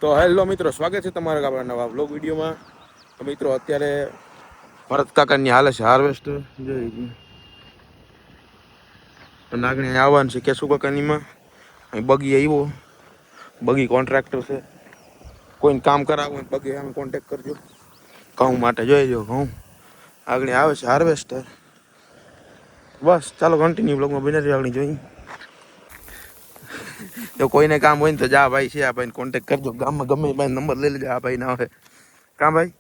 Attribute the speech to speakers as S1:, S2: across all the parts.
S1: તો હેલો મિત્રો, સ્વાગત છે તમારા આપણા નવા વ્લોગ વિડીયોમાં. તો મિત્રો અત્યારે ભરત કાકાની હાલે છે હાર્વેસ્ટર. નાગણી આવવાનું છે કેશુ કાકાનીમાં. અહીં બગી આવ્યો, બગી કોન્ટ્રાક્ટર છે. કોઈને કામ કરાવવું બગી આમ કોન્ટેક્ટ કરજો. ઘઉં માટે જોઈજો, ઘઉં આગળ આવે છે હાર્વેસ્ટર. બસ ચાલો કન્ટિન્યુ બ્લોગમાં બને રહી આગળ જોઈ. તો કોઈને કામ હોય ને તો જા ભાઈ છે આ ભાઈને કોન્ટેક્ટ કરજો. ગામમાં ગમે ભાઈ નંબર લઈ લેજો. આ ભાઈ ના હોય કામ ભાઈ.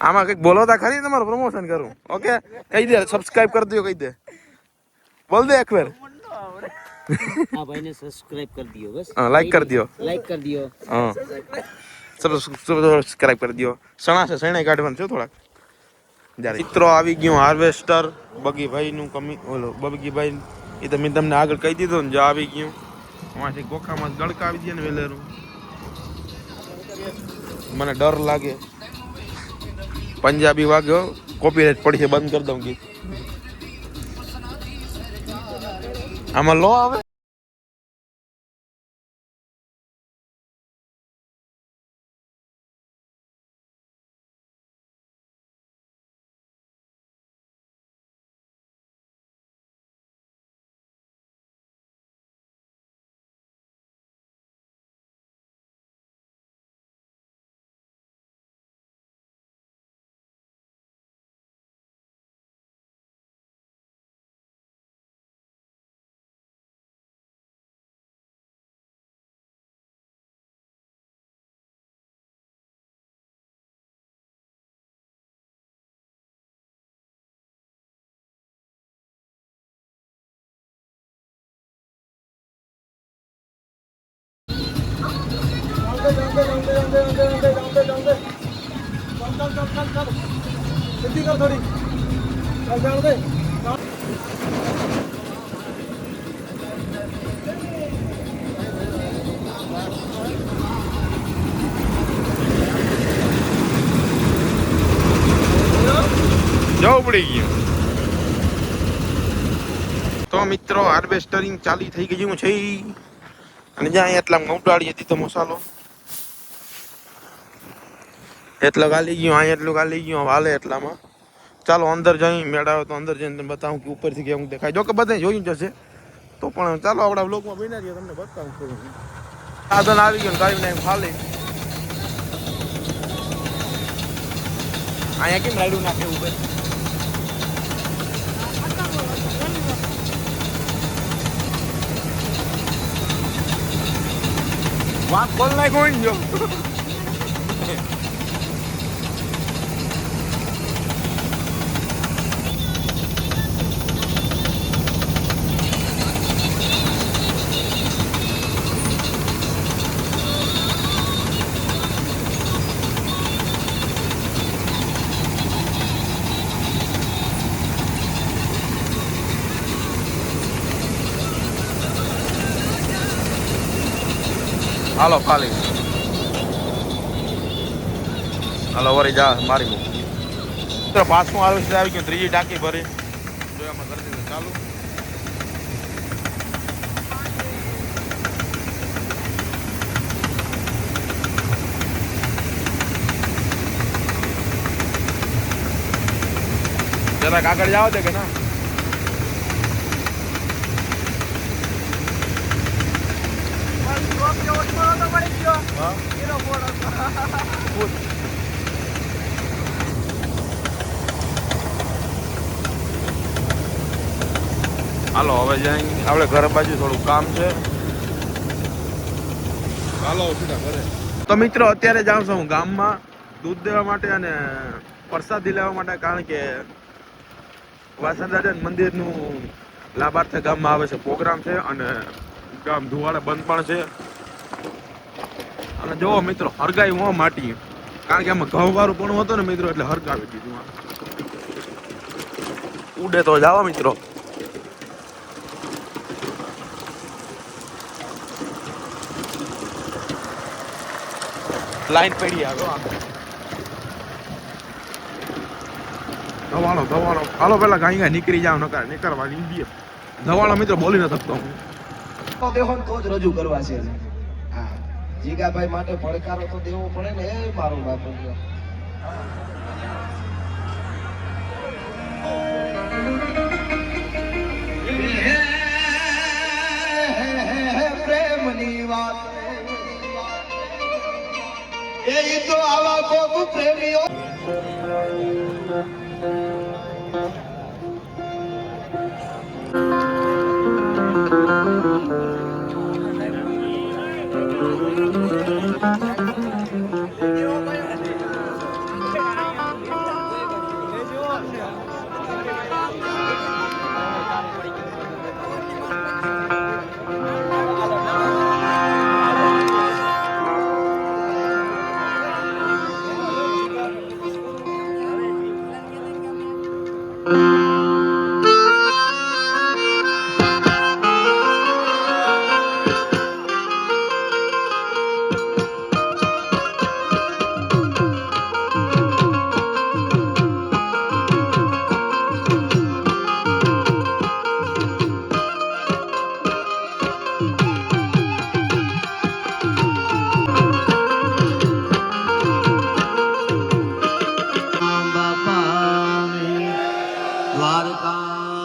S1: આમાં કંઈક બોલો તા ખરી, તમારું પ્રમોશન કરું. ઓકે કહી દે, સબસ્ક્રાઇબ કરી દો, કહી દે, બોલ દે એક વાર.
S2: આ ભાઈને સબસ્ક્રાઇબ કરી દિયો, બસ
S1: લાઈક કરી દો,
S2: લાઈક કરી દિયો.
S1: હા સબસ્ક્રાઇબ કરી દો. સણા છે સણે કાઢવાનું છે થોડાક. જ્યારે મિત્રો આવી ગયું હાર્વેસ્ટર બગીભાઈ નું કમી ઓલો બગીભાઈ એ તો મેં તમને આગળ કહી દીધું ને. જો આવી ગયું આમાંથી ગોખામાં ગળકા આવી ગયા ને વેલેરું. મને ડર લાગે પંજાબી વાગ્યો કોપીરાઈટ પડી છે, બંધ કરી દઉં ગીત. આમાં લો આવે. જવું પડી ગયું. તો મિત્રો હાર્વેસ્ટરિંગ ચાલી થઈ ગયું છે અને જ્યાં એટલા ઉડાડી હતી તો મસાલો એટલો ગાલી ગયો, અહીંયા એટલું ગાલી ગયું હાલે એટલામાં. ચાલો અંદર જઈ મેળાવે તો અંદર જઈને બતાવું કે ઉપરથી કેવું દેખાય. જો કે બધા જોયું જશે તો પણ ચાલો આપણા બ્લોગમાં બના રહીએ, તમને બતાવું થોડું. સાધન આવી ગયું ટાઈમ ટાઈમ ખાલી. અહીંયા કેમ રાયડું નાખે ઉપર? વાત બોલ નાખો જો. હાલો ખાલી હાલો વરી જા મારી મૂક. પાછું હાર્વેસ્ટર આવી ગયું, ત્રીજી ટાંકી ભરી જોયામાં કરી દીધું ચાલુ. જરાક આગળ જાવ દે કે ના. હાલો હવે જાય આપણે ઘર બાજુ થોડું કામ છે. હાલો સીધા ઘરે. તો મિત્રો અત્યારે જાઉં છું હું ગામમાં દૂધ દેવા માટે અને પ્રસાદી લેવા માટે, કારણ કે વાસણ દાદા મંદિરનું લાભાર્થે ગામમાં આવે છે પ્રોગ્રામ છે અને ગામ ધુવાડે બંધ પણ છે. અને જોવો મિત્રો હરગાઈ હું માટી, કારણ કે આમાં ઘઉં વાળું પણ હતું ને મિત્રો એટલે હરગાવી દીધું. ઉડે તો જાઓ મિત્રો. લાઈન પડી આવ્યો ધવાળો ધવાળો. હાલો પેલા ગાઈ ગાય નીકળી જાવ, નકાર નીકળવાની ઇન્ડિયા ધવાળો મિત્રો બોલી ન શકતો હું.
S3: દેહો તો જ રજૂ કરવા છે. હા જીગાભાઈ માટે પડકારો તો દેવો પડે ને એ મારું બાપુ પ્રેમની વાત એ તો આવા કોક પ્રેમીઓ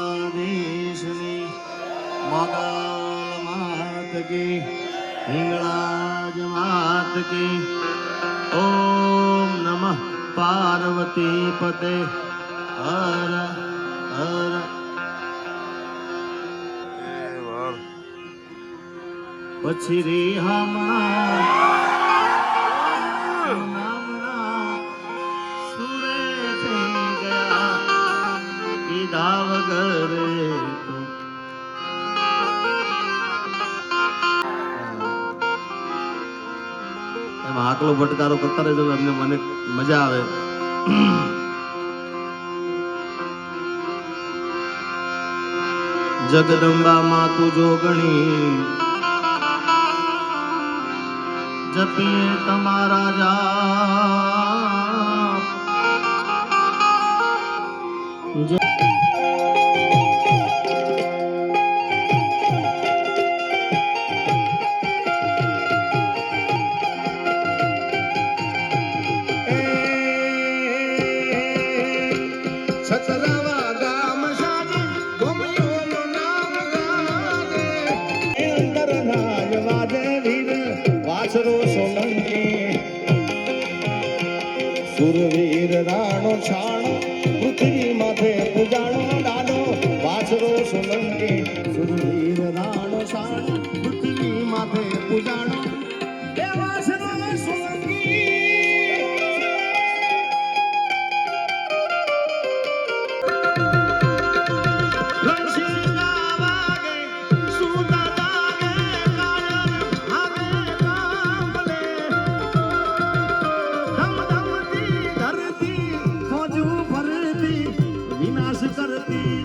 S3: દ્વારકાધીશની મોગલ માત કી હિંગળાજ માત કી ઓમ નમઃ પાર્વતી પતે હર હર પછી રે આટલો ભટકારો કરતા રહેજો અમને મને મજા આવે જગદંબા માતુ જોગણી જપીએ તમારા જાપ સુરવીર રાણો છાણો પૃથ્વી માથે પૂજાણો ડાડો વાછરો સોલંકી સુરવીર રાણો છાણો પૃથ્વી માથે પૂજાણો એ વાછરો સોલંકી વિનાશ કરતી